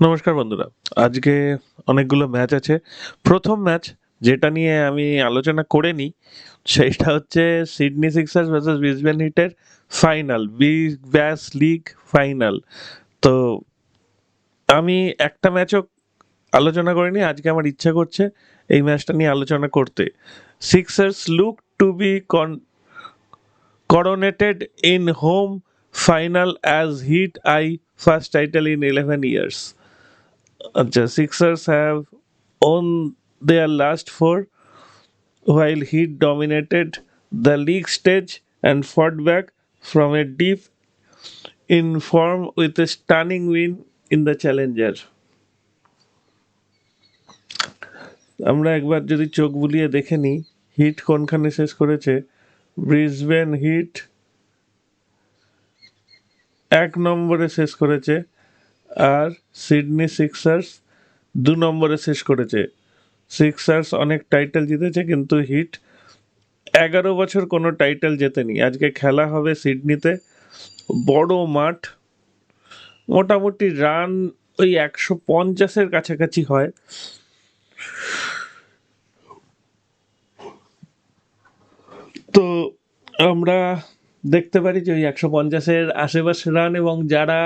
নমস্কার বন্ধুরা। আজকে অনেকগুলো ম্যাচ আছে। প্রথম ম্যাচ যেটা নিয়ে আমি আলোচনা করে নিই, সেইটা হচ্ছে সিডনি সিক্সার্স ভার্সেস ব্রিসবেন হিটের final, Big Bash League final. তো আমি একটা ম্যাচও আলোচনা করিনি, আজকে আমার ইচ্ছা করছে এই ম্যাচটা নিয়ে আলোচনা করতে। Sixers look to be coronated in home final as Heat I first title in 11 years. The Sixers have won their last four, while Heat dominated the league stage and fought back from a deep in form with a stunning win in the Challenger. আমরা একবার যদি চোখ বুলিয়ে দেখে নিই hit কোনখানে শেষ করেছে। ব্রিসবেন হিট 1 নম্বরে শেষ করেছে, আর সিডনি সিক্সার্স 2 নম্বরে শেষ করেছে। সিক্সার্স অনেক টাইটেল জিতেছে, কিন্তু হিট 11 বছর কোনো টাইটেল জেতেনি। আজকে খেলা হবে সিডনিতে, বড় মাঠ, মোটামুটি রান ওই 150-এর কাছাকাছি হয়। তো আমরা দেখতে পারি যে ওই 150-এর আশেপাশে রান, এবং যারা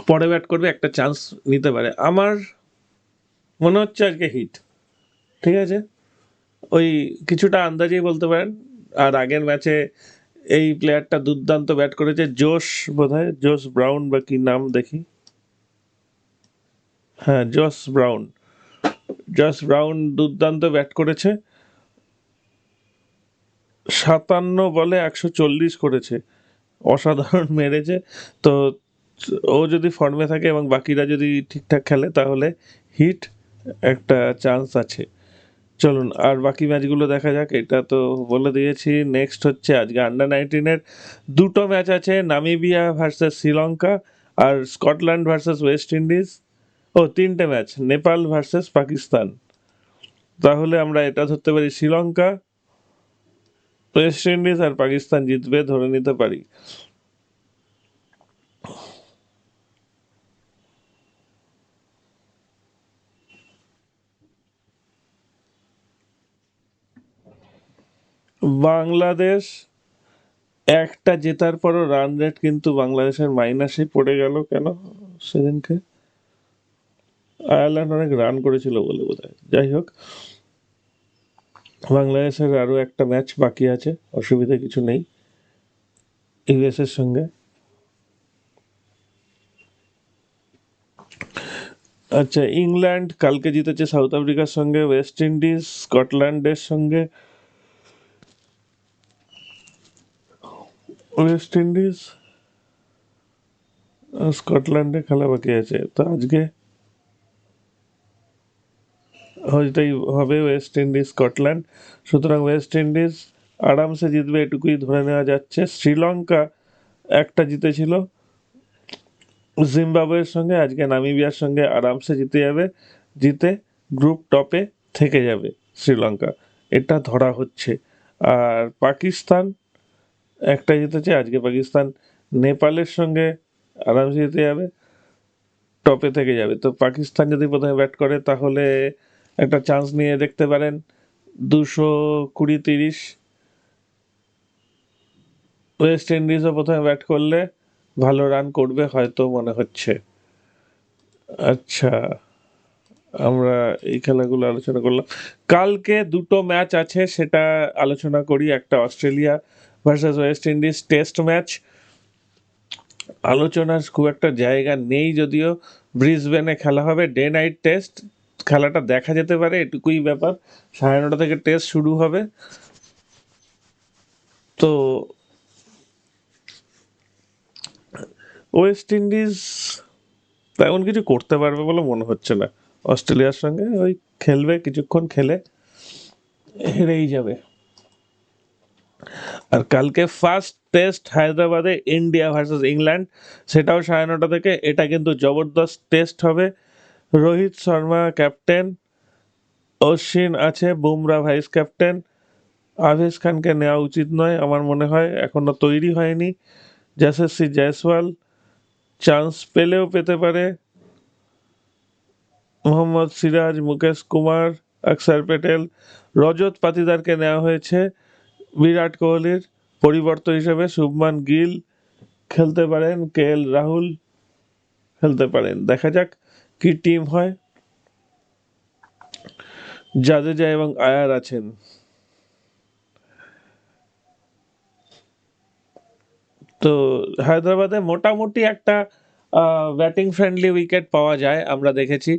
পরে ব্যাট করবে একটা চান্স নিতে পারে। আমার মনে হচ্ছে আজকে হিট, ঠিক আছে, ওই কিছুটা আন্দাজেই বলতে পারেন। আর আগের ম্যাচে এই প্লেয়ারটা দুর্দান্ত ব্যাট করেছে, জোশ বোধহয়, জোশ ব্রাউন বা কি নাম দেখি, হ্যাঁ জস ব্রাউন। জস ব্রাউন দুর্দান্ত ব্যাট করেছে, 57 বলে 140 করেছে, অসাধারণ মেরেছে। তো ও যদি ফর্মে থাকে এবং বাকিরা যদি ঠিকঠাক খেলে তাহলে হিট একটা চান্স আছে। চলুন আর বাকি ম্যাচগুলো দেখা যাক। এটা তো বলে দিয়েছি। নেক্সট হচ্ছে আজকে আন্ডার 19-এর দুটো ম্যাচ আছে, নামিবিয়া ভার্সেস শ্রীলঙ্কা আর স্কটল্যান্ড ভার্সেস ওয়েস্ট ইন্ডিজ। ও তিনটে ম্যাচ, নেপাল ভার্সেস পাকিস্তান। তাহলে আমরা এটা ধরতে পারি শ্রীলঙ্কা, ওয়েস্ট ইন্ডিজ আর পাকিস্তান জিতবে ধরে নিতে পারি। বাংলাদেশ একটা জেতার পরও রান রেট কিন্তু বাংলাদেশের মাইনাসে পড়ে গেল কেন সেদিনকে? আয়ারল্যান্ড অনেক রান করেছিল বলে বোধহয়। যাই হোক, বাংলাদেশের আরও একটা ম্যাচ বাকি আছে, অসুবিধা কিছু নেই ইউএসের সঙ্গে। আচ্ছা, ইংল্যান্ড কালকে জিতেছে সাউথ আফ্রিকার সঙ্গে, ওয়েস্ট ইন্ডিজ স্কটল্যান্ডের সঙ্গে। ওয়েস্ট ইন্ডিজ স্কটল্যান্ডে খেলা বাকি আছে, তো আজকে ওইটাই হবে, ওয়েস্ট ইন্ডিজ স্কটল্যান্ড। সুতরাং ওয়েস্ট ইন্ডিজ আরামসে জিতবে এটুকুই ধরে নেওয়া যাচ্ছে। শ্রীলঙ্কা একটা জিতেছিল জিম্বাবুয়ের সঙ্গে, আজকে নামিবিয়ার সঙ্গে আরামসে জিতে যাবে, জিতে গ্রুপ টপে থেকে যাবে শ্রীলঙ্কা, এটা ধরা হচ্ছে। আর পাকিস্তান একটা জিতেছে, আজকে পাকিস্তান নেপালের সঙ্গে আরামসে জিতে যাবে, টপে থেকে যাবে। তো পাকিস্তান যদি প্রথমে ব্যাট করে তাহলে একটা চান্স নিয়ে দেখতে পারেন, 220-30। ওয়েস্ট ইন্ডিজও প্রথমে ব্যাট করলে ভালো রান করবে হয়তো মনে হচ্ছে। আচ্ছা, আমরা এই খেলাগুলো আলোচনা করলাম। কালকে দুটো ম্যাচ আছে, সেটা আলোচনা করি। একটা Australia versus West Indies test match, আলোচনার খুব একটা জায়গা নেই যদিও। ব্রিসবেনে খেলা হবে, ডে নাইট টেস্ট, খেলাটা দেখা যেতে পারে এটুকুই ব্যাপার। 9:30 থেকে টেস্ট শুরু হবে। তো ওয়েস্ট ইন্ডিজ তেমন কিছু করতে পারবে বলে মনে হচ্ছে না। অস্ট্রেলিয়ার সঙ্গে ওই খেলবে, কিছুক্ষণ খেলে হেরেই যাবে। আর কালকে ফার্স্ট টেস্ট হায়দ্রাবাদে, ইন্ডিয়া ভার্সেস ইংল্যান্ড, সেটাও 9:30 থেকে। এটা কিন্তু জবরদস্ত টেস্ট হবে। রোহিত শর্মা ক্যাপ্টেন, অশ্বিন আছে, বুমরা ভাইস ক্যাপ্টেন। আভেশ খানকে নেওয়া উচিত নয় আমার মনে হয়, এখনো তৈরি হয়নি। যশস্বী জয়সওয়াল চান্স পেলেও পেতে পারে, মোহাম্মদ সিরাজ, মুকেশ কুমার, অক্ষর প্যাটেল, রজত পাতিদারকে নেওয়া হয়েছে বিরাট কোহলির পরিবর্তন হিসেবে। শুভমান গিল খেলতে পারেন, রাহুল খেলতে পারেন। দেখা যাক কি টিম হয়। জাদেজা এবং আয়ার আছেন। তো হায়দ্রাবাদে মোটামুটি একটা ব্যাটিং ফ্রেন্ডলি উইকেট পাওয়া যায়, আমরা দেখেছি।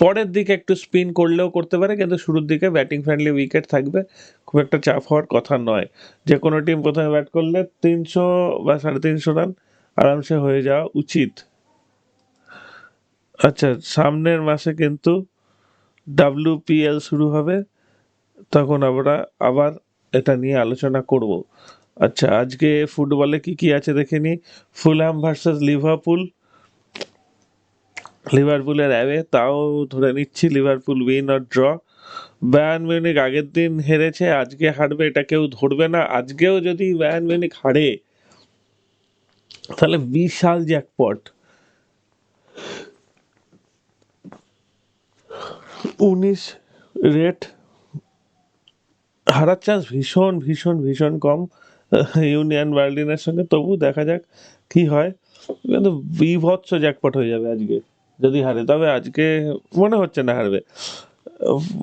পরের দিকে একটু স্পিন করলেও করতে পারে, কিন্তু শুরুর দিকে ব্যাটিং ফ্রেন্ডলি উইকেট থাকবে, খুব একটা চাপ হওয়ার কথা নয়। যে কোনো টিম প্রথমে ব্যাট করলে 300 বা 350 রান আরামসে হয়ে যাওয়া উচিত। আচ্ছা, সামনের মাসে কিন্তু WPL শুরু হবে, তখন আমরা আবার এটা নিয়ে আলোচনা করব। আচ্ছা, আজকে ফুটবলে কি কি আছে দেখে নি। ফুলহ্যাম ভার্সেস লিভারপুল, লিভারপুলের অ্যাওয়ে, তাও ধরে নিচ্ছি Liverpool win or draw. Bayern Munich আগের দিন হেরেছে, আজকে হারবে এটা কেউ ধরবে না। আজকেও যদি বায়ার্ন মিউনিক হারে তাহলে বিশাল জ্যাকপট। 19 রেট হারার চান্স ভীষণ ভীষণ ভীষণ কম ইউনিয়ন বার্লিনের সঙ্গে, তবু দেখা যাক কি হয়। কিন্তু বিভৎস জ্যাকপট হয়ে যাবে আজকে যদি হারে। তবে আজকে মনে হচ্ছে না হারবে,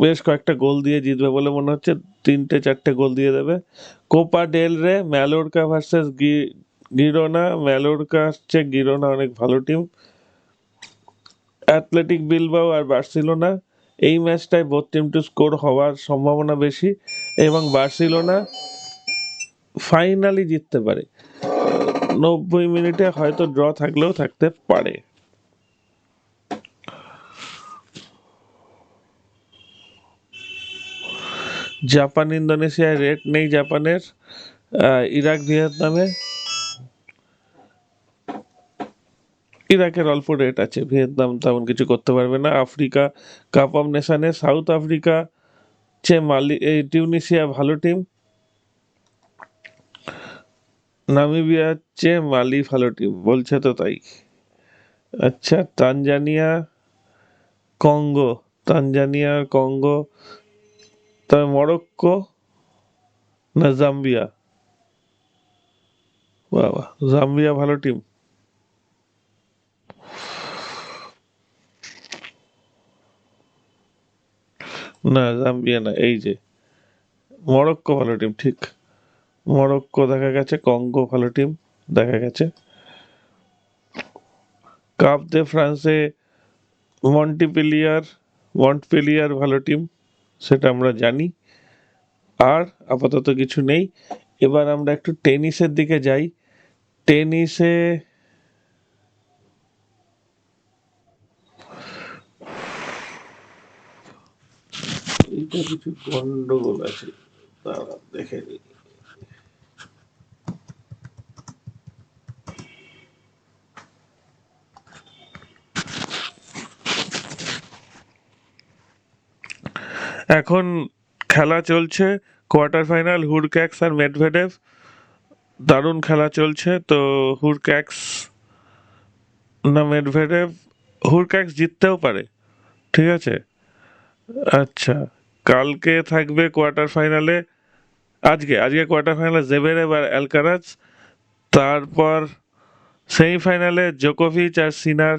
বেশ কয়েকটা গোল দিয়ে জিতবে বলে মনে হচ্ছে, 3-4টে গোল দিয়ে দেবে। কোপা ডেল রে, ম্যালোরকা ভার্সেস গিরোনা। ম্যালোরকা আসছে, গিরোনা অনেক ভালো টিম। অ্যাথলেটিক বিলবাও আর বার্সেলোনা, এই ম্যাচটায় বোথ টিম টু স্কোর হওয়ার সম্ভাবনা বেশি, এবং বার্সেলোনা ফাইনালি জিততে পারে। 90 মিনিটে হয়তো ড্র থাকলেও থাকতে পারে। জাপান ইন্দোনেশিয়ায় রেট নেই জাপানের। ইরাক ভিয়েতনামে, ইরাকের অল্প রেট আছে, ভিয়েতনাম তেমন কিছু করতে পারবে না। আফ্রিকা কাপ অফ নেশনে সাউথ আফ্রিকা মালি, এই টিউনিসিয়া ভালো টিম। নামিবিয়ার চেয়ে মালি ভালো টিম বলছে তো তাই। আচ্ছা, তানজানিয়া কঙ্গো, তানজানিয়া কঙ্গো, তবে মরক্কো না জাম্বিয়া? বাবা, জাম্বিয়া ভালো টিম। না, জাম্বিয়া না, এই যে মরক্কো ভালো টিম, ঠিক। মরক্কো দেখা গেছে, কঙ্গো ভালো টিম দেখা গেছে। কাপ দে ফ্রান্সে মন্টিপেলিয়ার, মন্টপেলিয়ার ভালো টিম, সেটা আমরা জানি। আর আপাতত কিছু নেই। এবার আমরা একটু টেনিসের দিকে যাই। টেনিসে এইটা কিছু গন্ডগোল আছে, দাঁড়া দেখে নিই। এখন খেলা চলছে কোয়ার্টার ফাইনাল, হুরক্যাক্স আর মেডভেডেভ। দারুণ খেলা চলছে। তো হুরক্যাক্স না মেডভেডেভ, হুরক্যাক্স জিততেও পারে, ঠিক আছে। আচ্ছা, কালকে থাকবে কোয়ার্টার ফাইনালে, আজকে আজকে কোয়ার্টার ফাইনালে জেভেরেভ আর অ্যালকারাজ। তারপর সেমিফাইনালে জোকোভিচ আর সিনার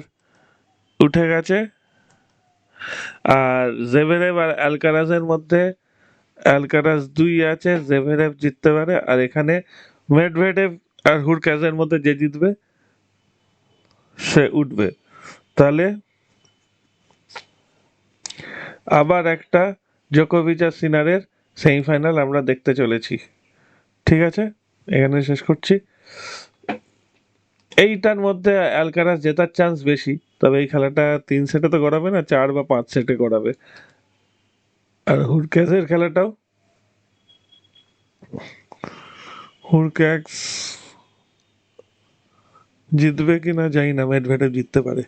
উঠে গেছে। আর জেভেরেভ আর অ্যালকারাজের মধ্যে অ্যালকারাজ 2 আছে, জেভেরেভ জিততে পারে। আর এখানে মেডভেডেভ আর হুরক্যাজের মধ্যে যে জিতবে সে উঠবে। তাহলে আবার একটা জোকোভিচ আর সিনারের সেমিফাইনাল আমরা দেখতে চলেছি। ঠিক আছে, এখানে শেষ করছি। এইটার মধ্যে অ্যালকারাজ জেতার চান্স বেশি, তবে এই খেলাটা 3 সেটে তো গড়াবে না, 4 বা 5 সেটে গড়াবে। আর হুরক্যাজের খেলাটাও, হুরক্যাক্স জিতবে কিনা জানি না, মেডভেডেভ জিততে পারে।